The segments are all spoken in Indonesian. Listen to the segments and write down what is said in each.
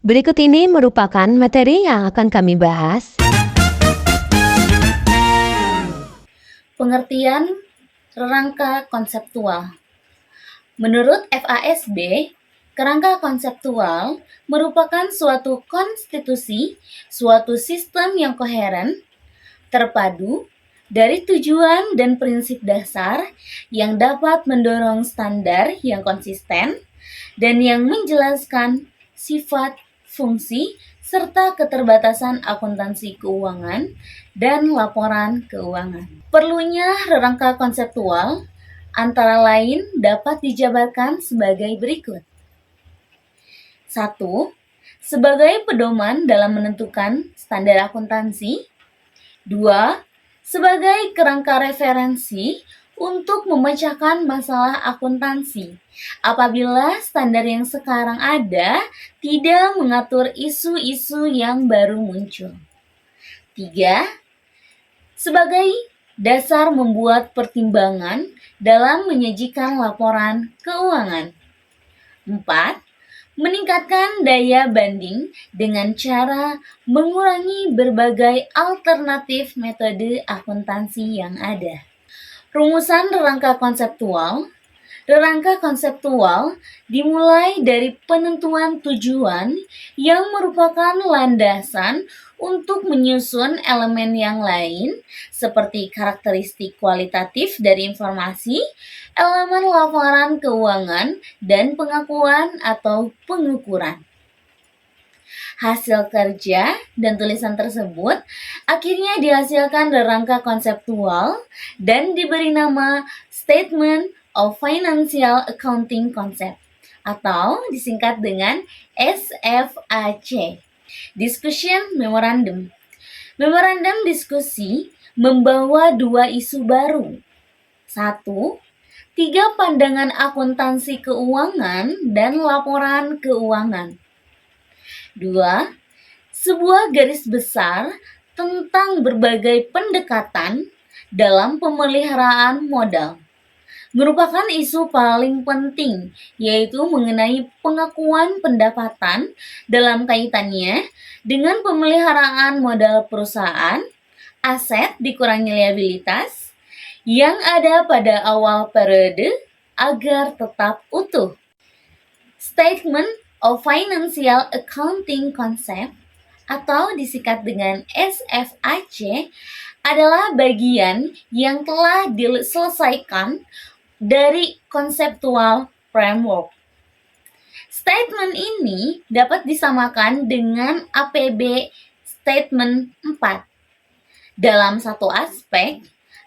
Berikut ini merupakan materi yang akan kami bahas. Pengertian kerangka konseptual. Menurut FASB, kerangka konseptual merupakan suatu konstitusi, suatu sistem yang koheren, terpadu, dari tujuan dan prinsip dasar yang dapat mendorong standar yang konsisten dan yang menjelaskan sifat, fungsi, serta keterbatasan akuntansi keuangan dan laporan keuangan. Perlunya rangka konseptual antara lain dapat dijabarkan sebagai berikut. 1. Sebagai pedoman dalam menentukan standar akuntansi. 2. Sebagai kerangka referensi untuk memecahkan masalah akuntansi apabila standar yang sekarang ada tidak mengatur isu-isu yang baru muncul. 3. Sebagai dasar membuat pertimbangan dalam menyajikan laporan keuangan. 4. Meningkatkan daya banding dengan cara mengurangi berbagai alternatif metode akuntansi yang ada. Rumusan rangka konseptual. Rangka konseptual dimulai dari penentuan tujuan yang merupakan landasan untuk menyusun elemen yang lain seperti karakteristik kualitatif dari informasi, elemen laporan keuangan, dan pengakuan atau pengukuran. Hasil kerja dan tulisan tersebut akhirnya dihasilkan rangka konseptual dan diberi nama Statement of Financial Accounting Concept atau disingkat dengan SFAC. Discussion Memorandum. Memorandum diskusi membawa dua isu baru. 1. 3 pandangan akuntansi keuangan dan laporan keuangan. 2. Sebuah garis besar tentang berbagai pendekatan dalam pemeliharaan modal. Merupakan isu paling penting, yaitu mengenai pengakuan pendapatan dalam kaitannya dengan pemeliharaan modal perusahaan, aset dikurangi liabilitas, yang ada pada awal periode agar tetap utuh. Statement of Financial Accounting Concept atau disingkat dengan SFAC adalah bagian yang telah diselesaikan dari conceptual framework. Statement ini dapat disamakan dengan APB Statement 4. Dalam satu aspek,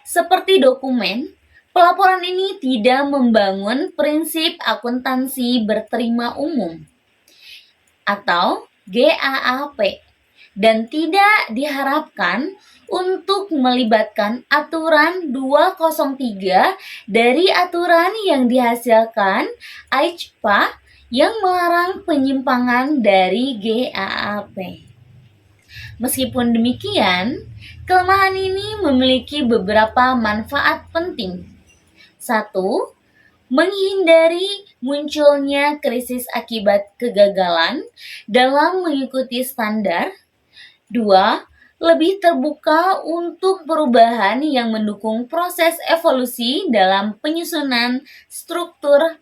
seperti dokumen, pelaporan ini tidak membangun prinsip akuntansi berterima umum atau GAAP dan tidak diharapkan untuk melibatkan aturan 203 dari aturan yang dihasilkan AICPA yang melarang penyimpangan dari GAAP. Meskipun demikian, kelemahan ini memiliki beberapa manfaat penting. 1. Menghindari munculnya krisis akibat kegagalan dalam mengikuti standar. 2. Lebih terbuka untuk perubahan yang mendukung proses evolusi dalam penyusunan struktur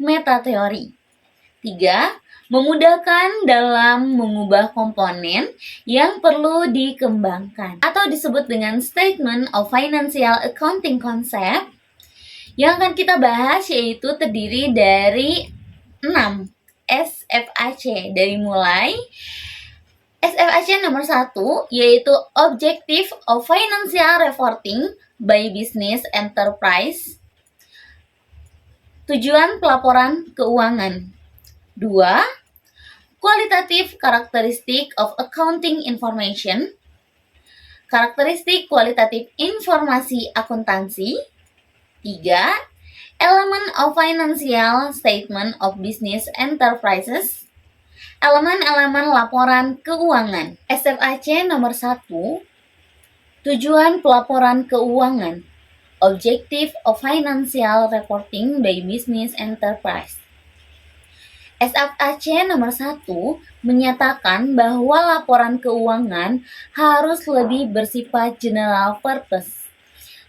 metateori. 3. Memudahkan dalam mengubah komponen yang perlu dikembangkan atau disebut dengan Statement of Financial Accounting Concept. Yang akan kita bahas yaitu terdiri dari 6 SFAC dari mulai SFAC nomor 1 yaitu Objective of Financial Reporting by Business Enterprise. Tujuan pelaporan keuangan. 2. Qualitative Characteristic of Accounting Information. Karakteristik kualitatif informasi akuntansi. 3. Elemen of Financial Statement of Business Enterprises. Elemen-elemen laporan keuangan. SFAC nomor 1. Tujuan pelaporan keuangan. Objective of Financial Reporting by Business Enterprise. SFAC nomor 1 menyatakan bahwa laporan keuangan harus lebih bersifat general purpose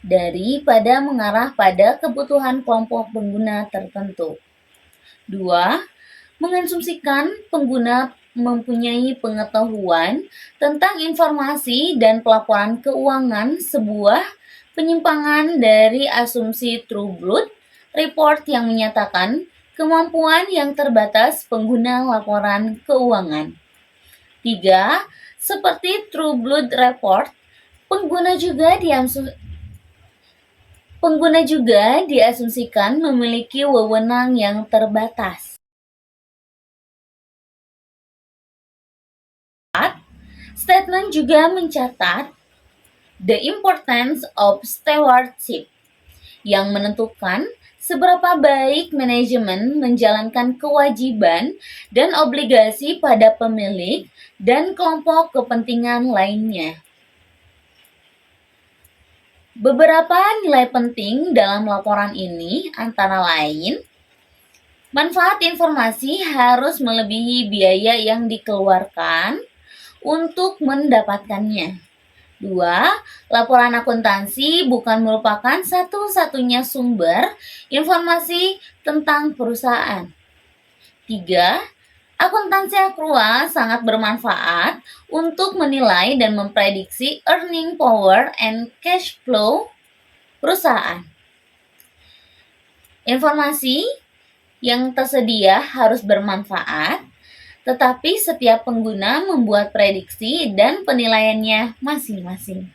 daripada mengarah pada kebutuhan kelompok pengguna tertentu. 2. Mengasumsikan pengguna mempunyai pengetahuan tentang informasi dan pelaporan keuangan, sebuah penyimpangan dari asumsi True Blood Report yang menyatakan kemampuan yang terbatas pengguna laporan keuangan. 3. Seperti True Blood Report, pengguna juga diasumsikan memiliki wewenang yang terbatas. 4. Statement juga mencatat the importance of stewardship, yang menentukan seberapa baik manajemen menjalankan kewajiban dan obligasi pada pemilik dan kelompok kepentingan lainnya. Beberapa nilai penting dalam laporan ini antara lain, manfaat informasi harus melebihi biaya yang dikeluarkan untuk mendapatkannya. 2. Laporan akuntansi bukan merupakan satu-satunya sumber informasi tentang perusahaan. 3. Akuntansi akrual sangat bermanfaat untuk menilai dan memprediksi earning power and cash flow perusahaan. Informasi yang tersedia harus bermanfaat, tetapi setiap pengguna membuat prediksi dan penilaiannya masing-masing.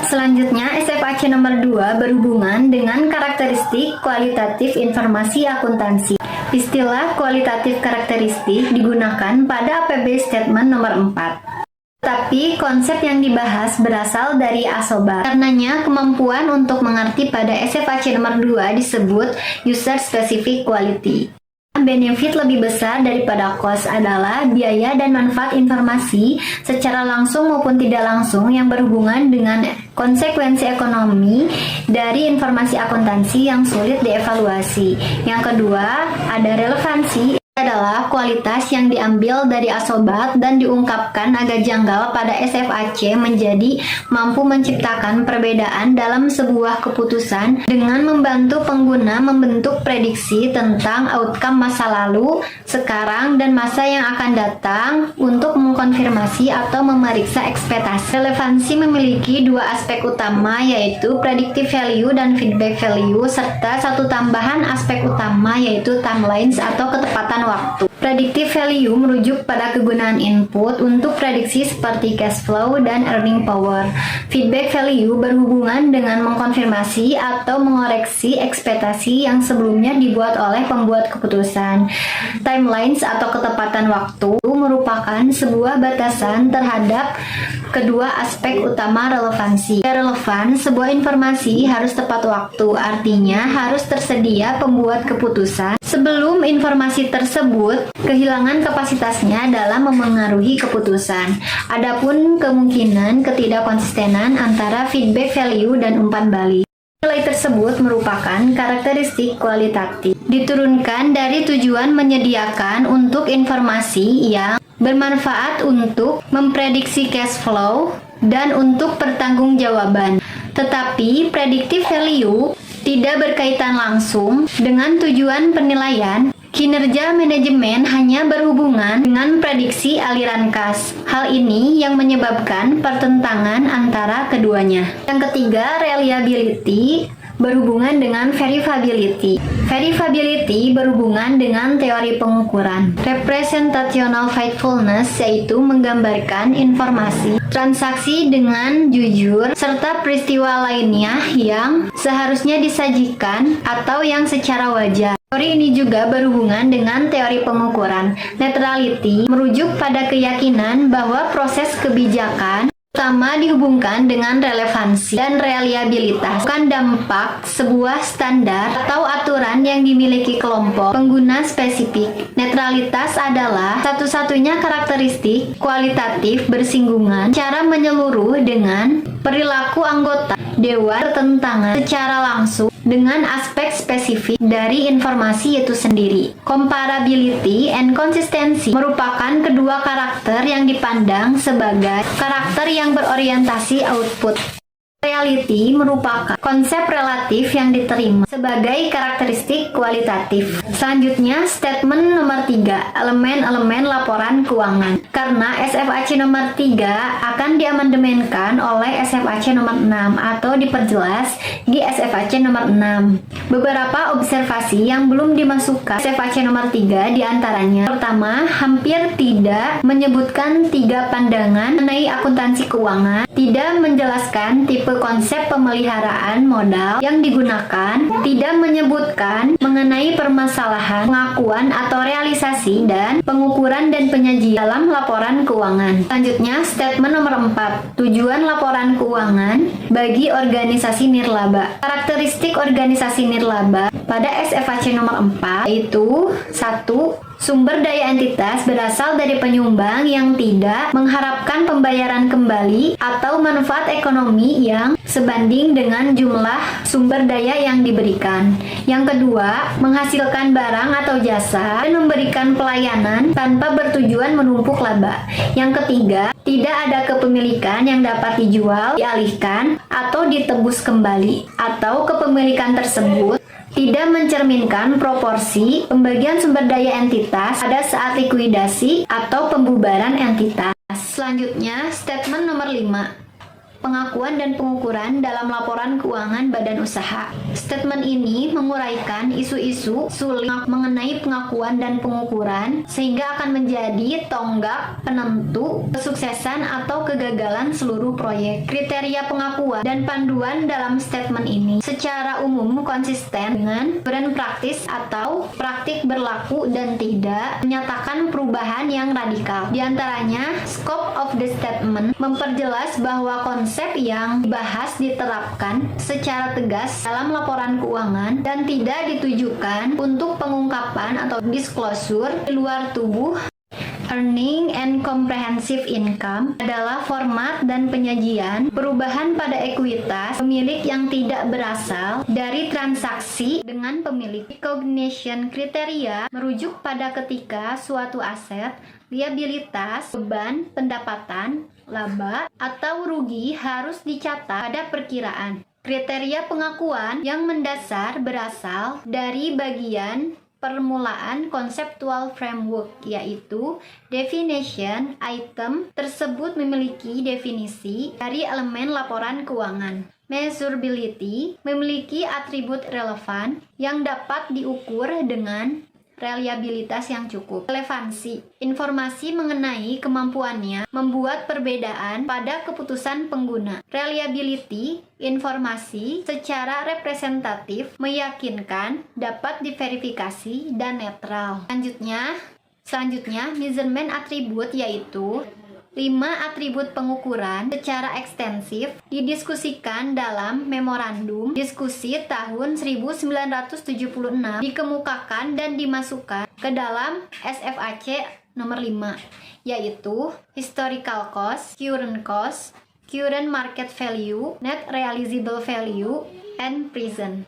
Selanjutnya, SFAC nomor 2 berhubungan dengan karakteristik kualitatif informasi akuntansi. Istilah kualitatif karakteristik digunakan pada APB Statement nomor 4. Tapi konsep yang dibahas berasal dari ASOBA. Karenanya, kemampuan untuk mengerti pada SFAC nomor 2 disebut User Specific Quality. Benefit lebih besar daripada cost adalah biaya dan manfaat informasi secara langsung maupun tidak langsung yang berhubungan dengan konsekuensi ekonomi dari informasi akuntansi yang sulit dievaluasi. Yang kedua, ada relevansi, adalah kualitas yang diambil dari ASOBAT dan diungkapkan agak janggal pada SFAC menjadi mampu menciptakan perbedaan dalam sebuah keputusan dengan membantu pengguna membentuk prediksi tentang outcome masa lalu, sekarang, dan masa yang akan datang untuk mengkonfirmasi atau memeriksa ekspektasi. Relevansi memiliki dua aspek utama, yaitu predictive value dan feedback value, serta satu tambahan aspek utama, yaitu timelines atau ketepatan waktu. Predictive value merujuk pada kegunaan input untuk prediksi seperti cash flow dan earning power. Feedback value berhubungan dengan mengkonfirmasi atau mengoreksi ekspektasi yang sebelumnya dibuat oleh pembuat keputusan. Timelines atau ketepatan waktu merupakan sebuah batasan terhadap kedua aspek utama relevansi. Relevan, sebuah informasi harus tepat waktu, artinya harus tersedia pembuat keputusan sebelum informasi tersebut kehilangan kapasitasnya dalam memengaruhi keputusan. Adapun kemungkinan ketidakkonsistenan antara feedback value dan umpan balik. Nilai tersebut merupakan karakteristik kualitatif. Diturunkan dari tujuan menyediakan untuk informasi yang bermanfaat untuk memprediksi cash flow dan untuk pertanggungjawaban. Tetapi predictive value tidak berkaitan langsung dengan tujuan penilaian. Kinerja manajemen hanya berhubungan dengan prediksi aliran kas. Hal ini yang menyebabkan pertentangan antara keduanya. Yang ketiga, reliability berhubungan dengan verifiability. Verifiability berhubungan dengan teori pengukuran. Representational faithfulness yaitu menggambarkan informasi, transaksi dengan jujur, serta peristiwa lainnya yang seharusnya disajikan atau yang secara wajar. Teori ini juga berhubungan dengan teori pengukuran. Neutrality merujuk pada keyakinan bahwa proses kebijakan utama dihubungkan dengan relevansi dan reliabilitas, bukan dampak sebuah standar atau aturan yang dimiliki kelompok pengguna spesifik. Netralitas adalah satu-satunya karakteristik kualitatif bersinggungan secara menyeluruh dengan perilaku anggota dewan bertentangan secara langsung dengan aspek spesifik dari informasi itu sendiri. Comparability and consistency merupakan kedua karakter yang dipandang sebagai karakter yang berorientasi output. Reality merupakan konsep relatif yang diterima sebagai karakteristik kualitatif. Selanjutnya, statement nomor 3, elemen-elemen laporan keuangan. Karena SFAC nomor 3 akan diamandemenkan oleh SFAC nomor 6 atau diperjelas di SFAC nomor 6. Beberapa observasi yang belum dimasukkan SFAC nomor 3 diantaranya: pertama, hampir tidak menyebutkan 3 pandangan mengenai akuntansi keuangan, tidak menjelaskan tipe konsep pemeliharaan modal yang digunakan, tidak menyebutkan mengenai permasalahan pengakuan atau realisasi dan pengukuran dan penyajian dalam laporan keuangan. Selanjutnya, statement nomor 4, tujuan laporan keuangan bagi organisasi nirlaba. Karakteristik organisasi nirlaba pada SFAC nomor 4 yaitu 1. Sumber daya entitas berasal dari penyumbang yang tidak mengharapkan pembayaran kembali atau manfaat ekonomi yang sebanding dengan jumlah sumber daya yang diberikan. Yang kedua, menghasilkan barang atau jasa dan memberikan pelayanan tanpa bertujuan menumpuk laba. Yang ketiga, tidak ada kepemilikan yang dapat dijual, dialihkan, atau ditebus kembali, atau kepemilikan tersebut tidak mencerminkan proporsi pembagian sumber daya entitas pada saat likuidasi atau pembubaran entitas. Selanjutnya, statement nomor 5. Pengakuan dan pengukuran dalam laporan keuangan badan usaha. Statement ini menguraikan isu-isu sulit mengenai pengakuan dan pengukuran sehingga akan menjadi tonggak penentu kesuksesan atau kegagalan seluruh proyek. Kriteria pengakuan dan panduan dalam statement ini secara umum konsisten dengan aturan praktis atau praktik berlaku dan tidak menyatakan perubahan yang radikal. Di antaranya, scope of the statement memperjelas bahwa konsep yang dibahas diterapkan secara tegas dalam laporan keuangan dan tidak ditujukan untuk pengungkapan atau disclosure di luar tubuh. Earning and comprehensive income adalah format dan penyajian perubahan pada ekuitas pemilik yang tidak berasal dari transaksi dengan pemilik. Recognition kriteria merujuk pada ketika suatu aset, liabilitas, beban, pendapatan, laba, atau rugi harus dicatat pada perkiraan. Kriteria pengakuan yang mendasar berasal dari bagian permulaan konseptual framework, yaitu definition item tersebut memiliki definisi dari elemen laporan keuangan. Measurability memiliki atribut relevan yang dapat diukur dengan reliabilitas yang cukup. Relevansi informasi mengenai kemampuannya membuat perbedaan pada keputusan pengguna. Reliability informasi secara representatif meyakinkan, dapat diverifikasi dan netral. Selanjutnya measurement atribut yaitu 5 atribut pengukuran secara ekstensif didiskusikan dalam memorandum diskusi tahun 1976, dikemukakan dan dimasukkan ke dalam SFAC nomor 5, yaitu historical cost, current market value, net realizable value, and present.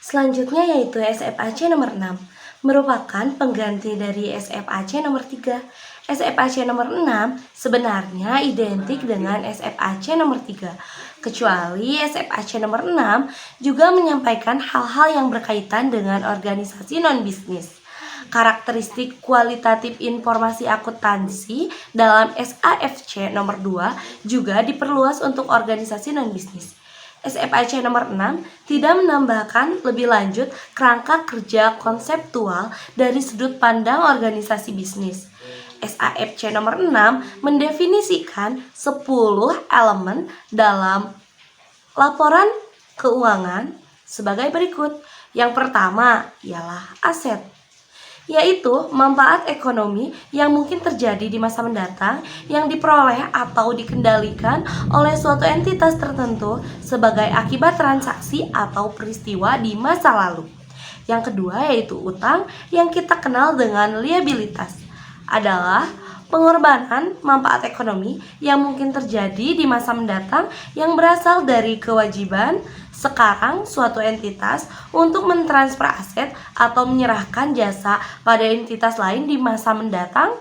Selanjutnya yaitu SFAC nomor 6, merupakan pengganti dari SFAC nomor 3. SFAC nomor 6 sebenarnya identik dengan SFAC nomor 3, kecuali SFAC nomor 6 juga menyampaikan hal-hal yang berkaitan dengan organisasi non-bisnis. Karakteristik kualitatif informasi akuntansi dalam SAFC nomor 2 juga diperluas untuk organisasi non-bisnis. SFAC nomor 6 tidak menambahkan lebih lanjut kerangka kerja konseptual dari sudut pandang organisasi bisnis. SAFC nomor 6 mendefinisikan 10 elemen dalam laporan keuangan sebagai berikut. Yang pertama ialah aset, yaitu manfaat ekonomi yang mungkin terjadi di masa mendatang yang diperoleh atau dikendalikan oleh suatu entitas tertentu sebagai akibat transaksi atau peristiwa di masa lalu. Yang kedua yaitu utang yang kita kenal dengan liabilitas, adalah pengorbanan manfaat ekonomi yang mungkin terjadi di masa mendatang yang berasal dari kewajiban sekarang suatu entitas untuk mentransfer aset atau menyerahkan jasa pada entitas lain di masa mendatang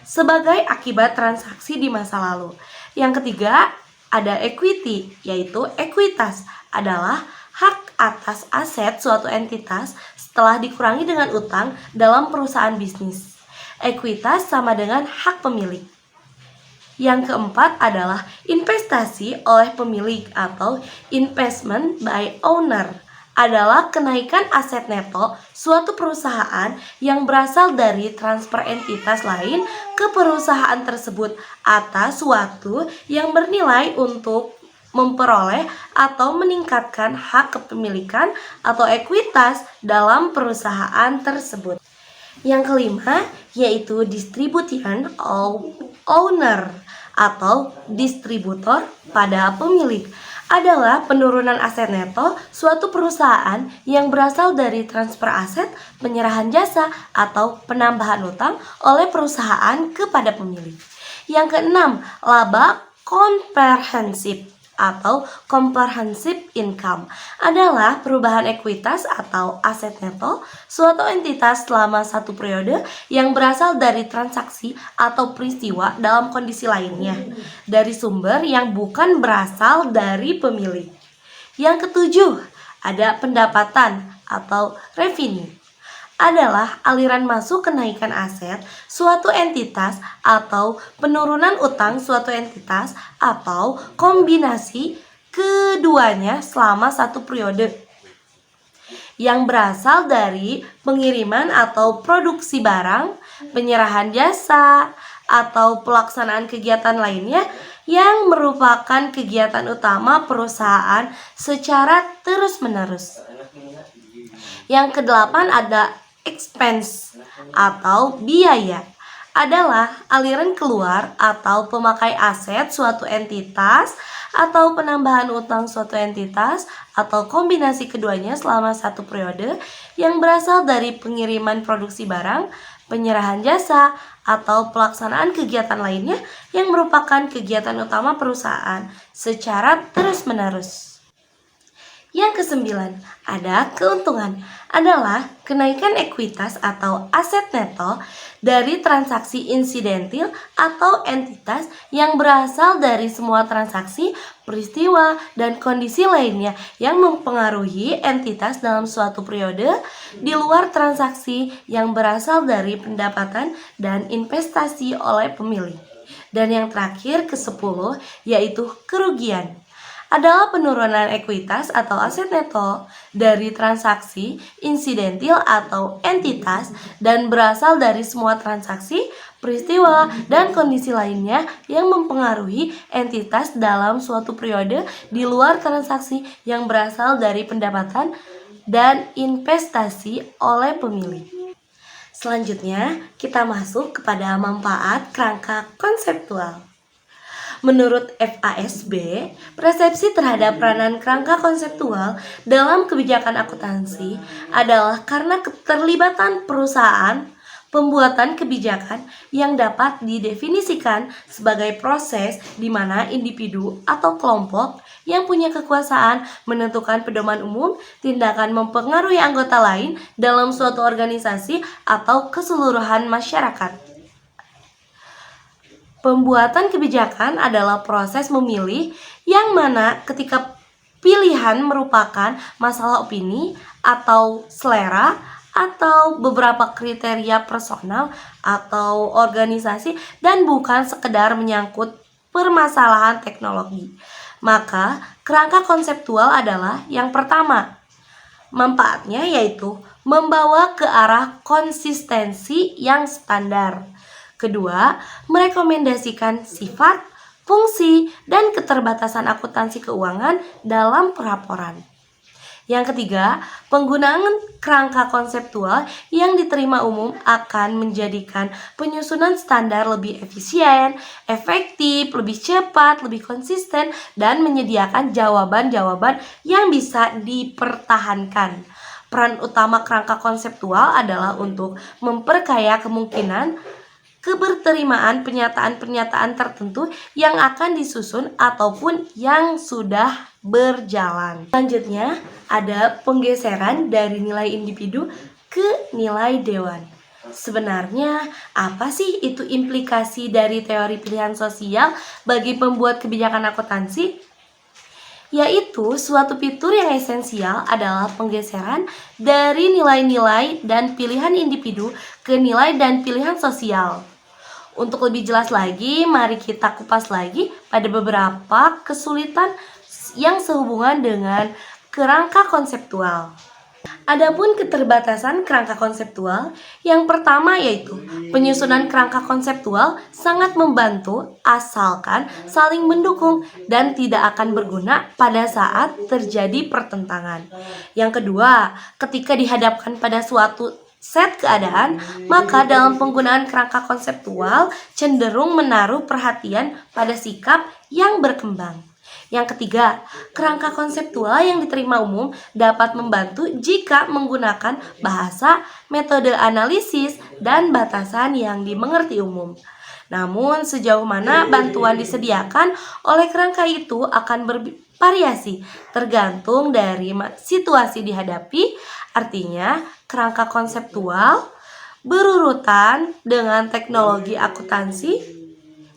sebagai akibat transaksi di masa lalu. Yang ketiga, ada equity, yaitu ekuitas adalah hak atas aset suatu entitas setelah dikurangi dengan utang dalam perusahaan bisnis. Ekuitas sama dengan hak pemilik. Yang keempat adalah investasi oleh pemilik atau investment by owner adalah kenaikan aset neto suatu perusahaan yang berasal dari transfer entitas lain ke perusahaan tersebut atas suatu yang bernilai untuk memperoleh atau meningkatkan hak kepemilikan atau ekuitas dalam perusahaan tersebut. Yang kelima yaitu distribution owner atau distributor pada pemilik adalah penurunan aset neto suatu perusahaan yang berasal dari transfer aset, penyerahan jasa, atau penambahan utang oleh perusahaan kepada pemilik. Yang keenam, laba komprehensif atau comprehensive income adalah perubahan ekuitas atau aset neto suatu entitas selama satu periode yang berasal dari transaksi atau peristiwa dalam kondisi lainnya dari sumber yang bukan berasal dari pemilik. Yang ketujuh, ada pendapatan atau revenue adalah aliran masuk kenaikan aset suatu entitas atau penurunan utang suatu entitas atau kombinasi keduanya selama satu periode yang berasal dari pengiriman atau produksi barang, penyerahan jasa, atau pelaksanaan kegiatan lainnya yang merupakan kegiatan utama perusahaan secara terus-menerus. Yang kedelapan ada expense atau biaya adalah aliran keluar atau pemakai aset suatu entitas atau penambahan utang suatu entitas atau kombinasi keduanya selama satu periode yang berasal dari pengiriman produksi barang, penyerahan jasa, atau pelaksanaan kegiatan lainnya yang merupakan kegiatan utama perusahaan secara terus-menerus. Yang kesembilan, ada keuntungan adalah kenaikan ekuitas atau aset neto dari transaksi insidentil atau entitas yang berasal dari semua transaksi, peristiwa, dan kondisi lainnya yang mempengaruhi entitas dalam suatu periode di luar transaksi yang berasal dari pendapatan dan investasi oleh pemilik. Dan yang terakhir ke-10 yaitu kerugian adalah penurunan ekuitas atau aset neto dari transaksi insidentil atau entitas dan berasal dari semua transaksi, peristiwa, dan kondisi lainnya yang mempengaruhi entitas dalam suatu periode di luar transaksi yang berasal dari pendapatan dan investasi oleh pemilik. Selanjutnya, kita masuk kepada manfaat kerangka konseptual. Menurut FASB, persepsi terhadap peranan kerangka konseptual dalam kebijakan akuntansi adalah karena keterlibatan perusahaan pembuatan kebijakan yang dapat didefinisikan sebagai proses di mana individu atau kelompok yang punya kekuasaan menentukan pedoman umum, tindakan mempengaruhi anggota lain dalam suatu organisasi atau keseluruhan masyarakat. Pembuatan kebijakan adalah proses memilih yang mana ketika pilihan merupakan masalah opini atau selera atau beberapa kriteria personal atau organisasi dan bukan sekedar menyangkut permasalahan teknologi. Maka kerangka konseptual adalah yang pertama, manfaatnya yaitu membawa ke arah konsistensi yang standar. Kedua, merekomendasikan sifat, fungsi, dan keterbatasan akuntansi keuangan dalam pelaporan. Yang ketiga, penggunaan kerangka konseptual yang diterima umum akan menjadikan penyusunan standar lebih efisien, efektif, lebih cepat, lebih konsisten, dan menyediakan jawaban-jawaban yang bisa dipertahankan. Peran utama kerangka konseptual adalah untuk memperkaya kemungkinan keberterimaan pernyataan-pernyataan tertentu yang akan disusun ataupun yang sudah berjalan. Selanjutnya, ada penggeseran dari nilai individu ke nilai dewan. Sebenarnya, apa sih itu implikasi dari teori pilihan sosial bagi pembuat kebijakan akuntansi? Yaitu suatu fitur yang esensial adalah penggeseran dari nilai-nilai dan pilihan individu ke nilai dan pilihan sosial. Untuk lebih jelas lagi, mari kita kupas lagi pada beberapa kesulitan yang sehubungan dengan kerangka konseptual. Adapun keterbatasan kerangka konseptual, yang pertama yaitu penyusunan kerangka konseptual sangat membantu asalkan saling mendukung dan tidak akan berguna pada saat terjadi pertentangan. Yang kedua, ketika dihadapkan pada suatu set keadaan, maka dalam penggunaan kerangka konseptual cenderung menaruh perhatian pada sikap yang berkembang. Yang ketiga, kerangka konseptual yang diterima umum dapat membantu jika menggunakan bahasa, metode analisis, dan batasan yang dimengerti umum. Namun, sejauh mana bantuan disediakan oleh kerangka itu akan bervariasi tergantung dari situasi dihadapi. Artinya, kerangka konseptual berurutan dengan teknologi akuntansi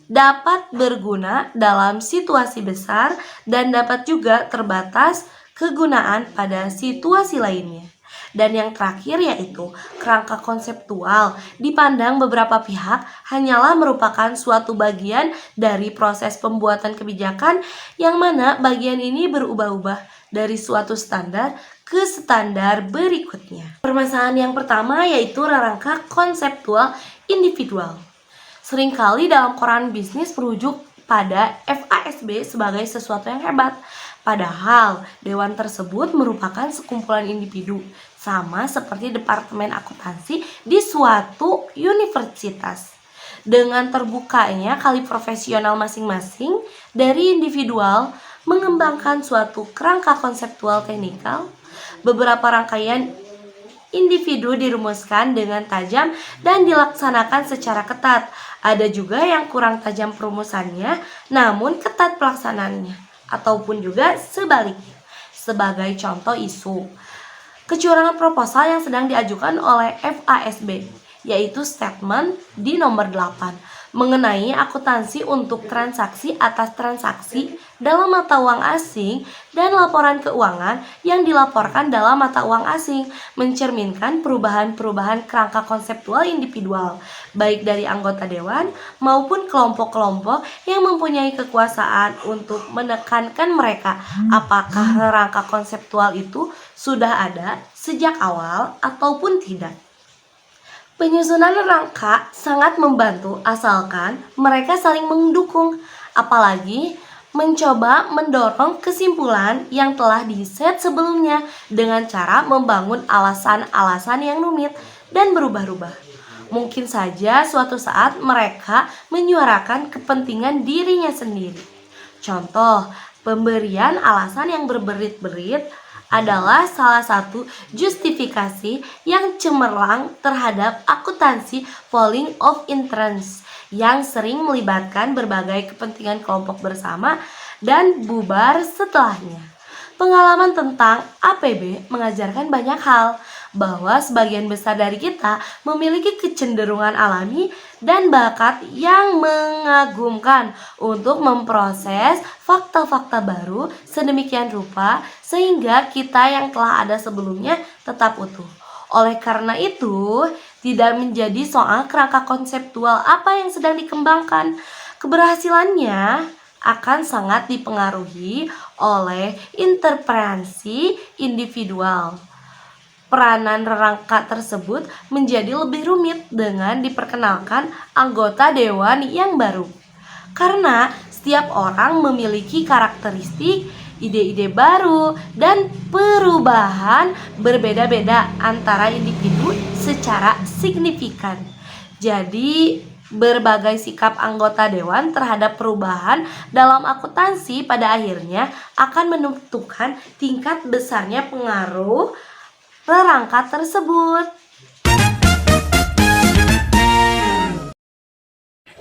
dapat berguna dalam situasi besar dan dapat juga terbatas kegunaan pada situasi lainnya. Dan yang terakhir yaitu kerangka konseptual dipandang beberapa pihak hanyalah merupakan suatu bagian dari proses pembuatan kebijakan yang mana bagian ini berubah-ubah dari suatu standar ke standar berikutnya. Permasalahan yang pertama yaitu rangka konseptual individual. Seringkali dalam koran bisnis merujuk pada FASB sebagai sesuatu yang hebat. Padahal dewan tersebut merupakan sekumpulan individu, sama seperti departemen akuntansi di suatu universitas. Dengan terbukanya kali profesional masing-masing dari individual mengembangkan suatu kerangka konseptual teknikal, beberapa rangkaian individu dirumuskan dengan tajam dan dilaksanakan secara ketat. Ada juga yang kurang tajam perumusannya, namun ketat pelaksanaannya, ataupun juga sebaliknya. Sebagai contoh isu kecurangan proposal yang sedang diajukan oleh FASB, yaitu statement di nomor 8 mengenai akuntansi untuk transaksi atas transaksi dalam mata uang asing dan laporan keuangan yang dilaporkan dalam mata uang asing, mencerminkan perubahan-perubahan kerangka konseptual individual, baik dari anggota dewan maupun kelompok-kelompok yang mempunyai kekuasaan untuk menekankan mereka apakah kerangka konseptual itu sudah ada sejak awal ataupun tidak. Penyusunan rangka sangat membantu asalkan mereka saling mendukung, apalagi mencoba mendorong kesimpulan yang telah diset sebelumnya dengan cara membangun alasan-alasan yang rumit dan berubah-ubah. Mungkin saja suatu saat mereka menyuarakan kepentingan dirinya sendiri. Contoh, pemberian alasan yang berbelit-belit adalah salah satu justifikasi yang cemerlang terhadap akuntansi polling of interest yang sering melibatkan berbagai kepentingan kelompok bersama dan bubar setelahnya. Pengalaman tentang APB mengajarkan banyak hal, bahwa sebagian besar dari kita memiliki kecenderungan alami dan bakat yang mengagumkan untuk memproses fakta-fakta baru sedemikian rupa sehingga kita yang telah ada sebelumnya tetap utuh. Oleh karena itu, tidak menjadi soal kerangka konseptual apa yang sedang dikembangkan. Keberhasilannya akan sangat dipengaruhi oleh interpretasi individual. Peranan rangka tersebut menjadi lebih rumit dengan diperkenalkan anggota dewan yang baru. Karena setiap orang memiliki karakteristik, ide-ide baru, dan perubahan berbeda-beda antara individu secara signifikan. Jadi, berbagai sikap anggota dewan terhadap perubahan dalam akuntansi pada akhirnya akan menentukan tingkat besarnya pengaruh rangka tersebut.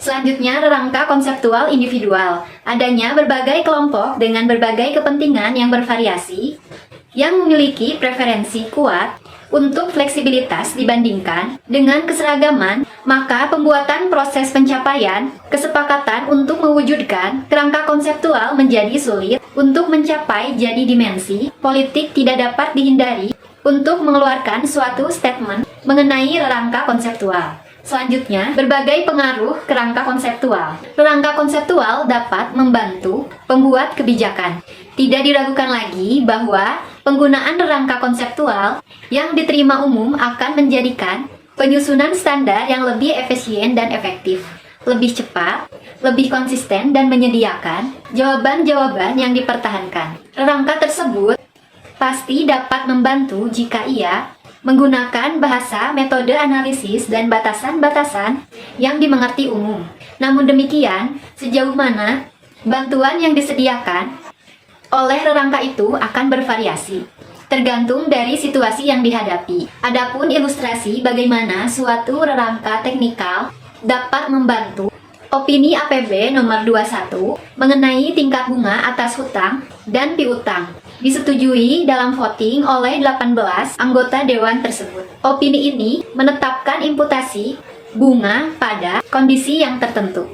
Selanjutnya, rangka konseptual individual. Adanya berbagai kelompok dengan berbagai kepentingan yang bervariasi, yang memiliki preferensi kuat untuk fleksibilitas dibandingkan dengan keseragaman, maka pembuatan proses pencapaian kesepakatan untuk mewujudkan kerangka konseptual menjadi sulit. Untuk mencapai jadi dimensi, politik tidak dapat dihindari untuk mengeluarkan suatu statement mengenai rangka konseptual. Selanjutnya, berbagai pengaruh kerangka konseptual. Rangka konseptual dapat membantu pembuat kebijakan. Tidak diragukan lagi bahwa penggunaan rangka konseptual yang diterima umum akan menjadikan penyusunan standar yang lebih efisien dan efektif, lebih cepat, lebih konsisten, dan menyediakan jawaban-jawaban yang dipertahankan. Rangka tersebut pasti dapat membantu jika ia menggunakan bahasa, metode analisis, dan batasan-batasan yang dimengerti umum. Namun demikian, sejauh mana bantuan yang disediakan oleh rangka itu akan bervariasi, tergantung dari situasi yang dihadapi. Adapun ilustrasi bagaimana suatu rangka teknikal dapat membantu opini APB nomor 21 mengenai tingkat bunga atas hutang dan piutang disetujui dalam voting oleh 18 anggota dewan tersebut. Opini ini menetapkan imputasi bunga pada kondisi yang tertentu.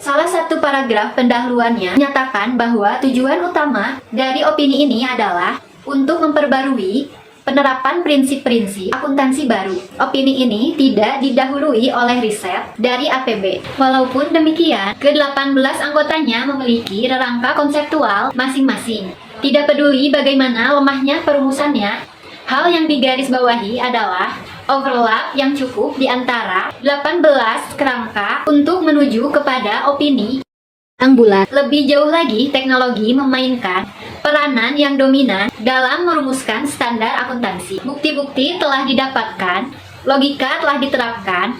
Salah satu paragraf pendahuluannya menyatakan bahwa tujuan utama dari opini ini adalah untuk memperbarui penerapan prinsip-prinsip akuntansi baru. Opini ini tidak didahului oleh riset dari APB. Walaupun demikian, ke-18 anggotanya memiliki rangka konseptual masing-masing. Tidak peduli bagaimana lemahnya perumusannya, hal yang digarisbawahi adalah overlap yang cukup di antara 18 kerangka untuk menuju kepada opini yang bulat. Lebih jauh lagi, teknologi memainkan peranan yang dominan dalam merumuskan standar akuntansi. Bukti-bukti telah didapatkan, logika telah diterapkan,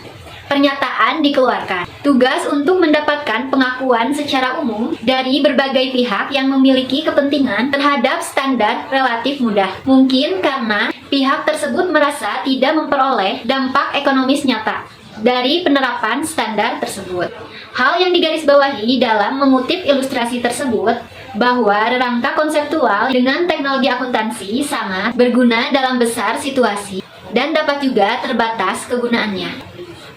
pernyataan dikeluarkan. Tugas untuk mendapatkan pengakuan secara umum dari berbagai pihak yang memiliki kepentingan terhadap standar relatif mudah. Mungkin karena pihak tersebut merasa tidak memperoleh dampak ekonomis nyata dari penerapan standar tersebut. Hal yang digarisbawahi dalam mengutip ilustrasi tersebut bahwa rangka konseptual dengan teknologi akuntansi sangat berguna dalam besar situasi dan dapat juga terbatas kegunaannya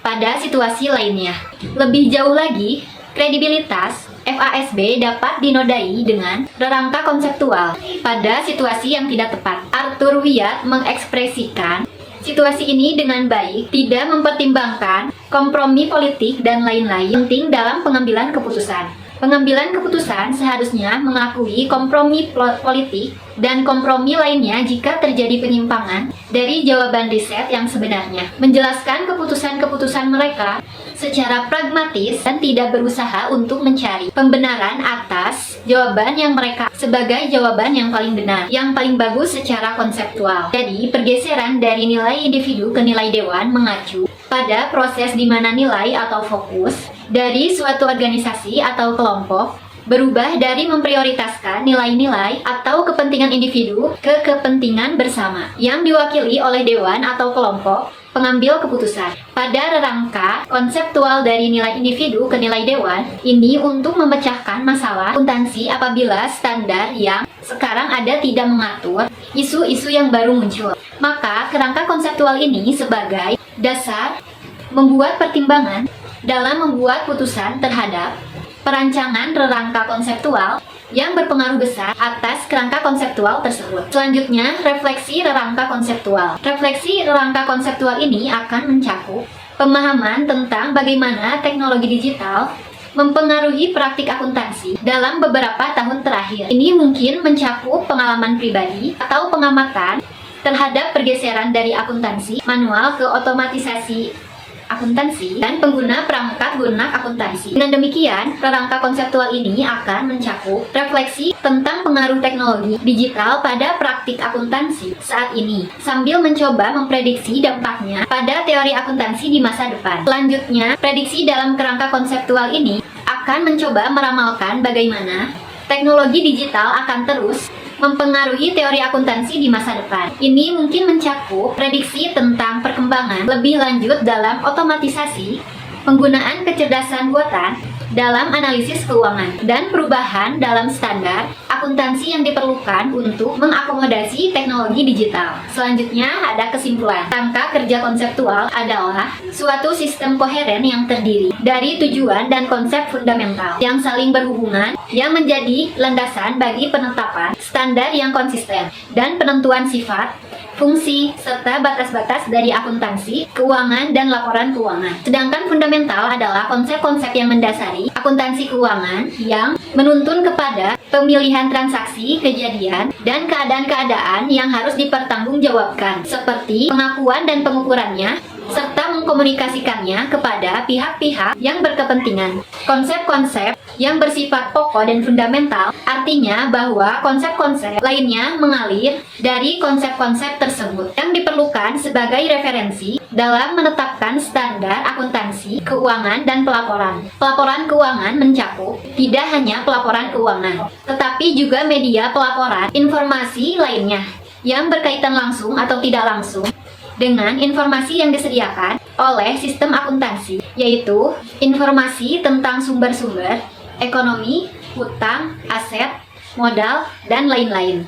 pada situasi lainnya. Lebih jauh lagi, kredibilitas FASB dapat dinodai dengan rangka konseptual pada situasi yang tidak tepat. Arthur Wyatt mengekspresikan situasi ini dengan baik, tidak mempertimbangkan kompromi politik dan lain-lain penting dalam pengambilan keputusan. Pengambilan keputusan seharusnya mengakui kompromi politik dan kompromi lainnya jika terjadi penyimpangan dari jawaban riset yang sebenarnya. Menjelaskan keputusan-keputusan mereka secara pragmatis dan tidak berusaha untuk mencari pembenaran atas jawaban yang mereka sebagai jawaban yang paling benar, yang paling bagus secara konseptual. Jadi, pergeseran dari nilai individu ke nilai dewan mengacu pada proses di mana nilai atau fokus dari suatu organisasi atau kelompok berubah dari memprioritaskan nilai-nilai atau kepentingan individu ke kepentingan bersama yang diwakili oleh dewan atau kelompok pengambil keputusan. Pada rangka konseptual dari nilai individu ke nilai dewan, ini untuk memecahkan masalah akuntansi apabila standar yang sekarang ada tidak mengatur isu-isu yang baru muncul. Maka kerangka konseptual ini sebagai dasar membuat pertimbangan dalam membuat putusan terhadap perancangan rangka konseptual yang berpengaruh besar atas kerangka konseptual tersebut. Selanjutnya, refleksi rangka konseptual. Refleksi rangka konseptual ini akan mencakup pemahaman tentang bagaimana teknologi digital mempengaruhi praktik akuntansi dalam beberapa tahun terakhir. Ini mungkin mencakup pengalaman pribadi atau pengamatan terhadap pergeseran dari akuntansi manual ke otomatisasi akuntansi dan pengguna perangkat lunak akuntansi. Dengan demikian, rangka konseptual ini akan mencakup refleksi tentang pengaruh teknologi digital pada praktik akuntansi saat ini, sambil mencoba memprediksi dampaknya pada teori akuntansi di masa depan. Selanjutnya, prediksi dalam kerangka konseptual ini akan mencoba meramalkan bagaimana teknologi digital akan terus mempengaruhi teori akuntansi di masa depan. Ini mungkin mencakup prediksi tentang perkembangan lebih lanjut dalam otomatisasi penggunaan kecerdasan buatan dalam analisis keuangan, dan perubahan dalam standar akuntansi yang diperlukan untuk mengakomodasi teknologi digital. Selanjutnya ada kesimpulan. Kerangka kerja konseptual adalah suatu sistem koheren yang terdiri dari tujuan dan konsep fundamental yang saling berhubungan yang menjadi landasan bagi penetapan standar yang konsisten dan penentuan sifat, fungsi, serta batas-batas dari akuntansi, keuangan, dan laporan keuangan. Sedangkan fundamental adalah konsep-konsep yang mendasari akuntansi keuangan yang menuntun kepada pemilihan transaksi, kejadian, dan keadaan-keadaan yang harus dipertanggungjawabkan, seperti pengakuan dan pengukurannya, serta mengkomunikasikannya kepada pihak-pihak yang berkepentingan. Konsep-konsep yang bersifat pokok dan fundamental artinya bahwa konsep-konsep lainnya mengalir dari konsep-konsep tersebut yang diperlukan sebagai referensi dalam menetapkan standar akuntansi, keuangan, dan pelaporan. Pelaporan keuangan mencakup tidak hanya pelaporan keuangan, tetapi juga media pelaporan informasi lainnya yang berkaitan langsung atau tidak langsung dengan informasi yang disediakan oleh sistem akuntansi, yaitu informasi tentang sumber-sumber, ekonomi, hutang, aset, modal, dan lain-lain.